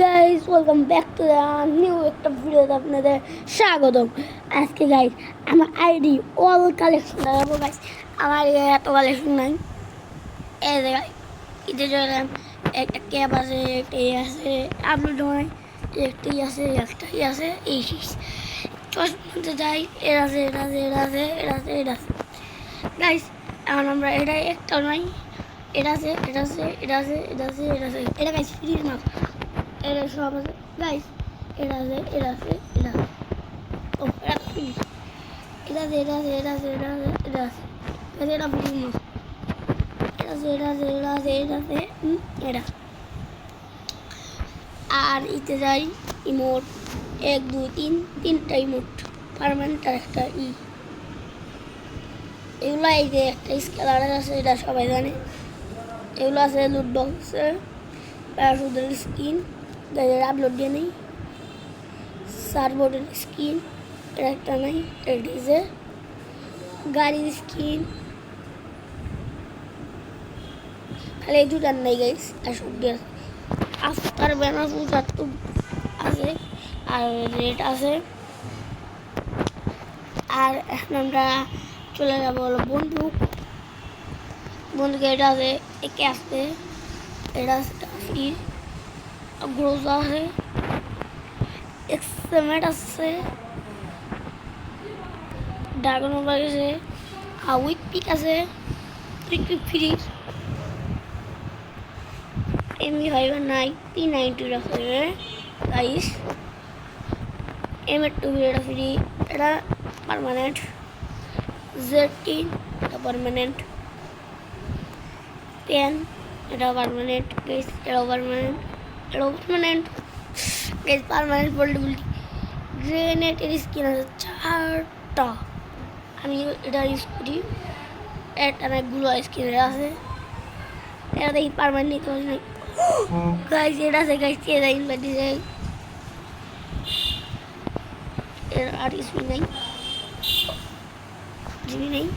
Guys welcome back to the new একটা ভিডিওতে আপনাদের স্বাগতম। আজকে গাইস আমার আইডি অল কালেকশন দেখাবো। গাইস আমার এত কালেকশন নাই। এই যে গাইস ইতে চললাম, একটা ক্যাপ আছে, একটা আছে আপলোড হয়, একটাই আছে এই চশমাতে যাই, এর আছে গাইস। এখন আমরা এটা একটা নাই, এটা আছে এটা গাইস ফ্রির মাল, এটা সব আছে গাইস। এটা আছে ও এটা ফ্রি, এটা আছে এটা ফ্রি মাল, এটা আর ইতে যাই ইমোট 1 2 3 তিনটা ইমোট পার্মানেন্ট আর একটা এগুলো। এই যে একটা স্কেলার আছে, এটা সবাই জানে। এগুলো আছে লুট বক্সে, প্যারাশুটের স্কিন, আপলোড দিয়ে নেই, সার্বোর্ডের স্কিন, এটা একটা নাই, ডিজে গাড়ির স্কিন, খালি এই দুটার নেই গাইস। আর সব দিয়ে আফটার ব্যানার পূজার তো আছে, আর রেট আছে। আর এখন আমরা চলে যাবো হলো বন্দুকে, এটা আছে, একে আসতে, এটা ফ্রি, গ্রোজা আছে, এক্সমেট আছে, ড্রাগন ওভার আছে, উইক পিক আছে, উইক পিক ফ্রি, এমনি ফাইভ নাই, P90 আছে গাইস, M2 এটা ফ্রি, এটা পার্মানেন্ট, Z3 এটা পার্মানেন্ট, পেন এটা পার্মানেন্ট গাইস, এটাও পার্মানেন্ট গাইস, পার্মানেন্ট পোর্টেবিলিটি। গ্রেনেডের স্কিন আছে 4টা, আমি এটা ইউজ করি। এটা অনেকগুলো স্কিনের আছে, এটা দেখি পার্মানেন্ট নিতে পারি না গাইস। এটা আছে গাইস, কে যাই বাড়ি যাই, এর আর কিছুই নেই, জিবি নেই।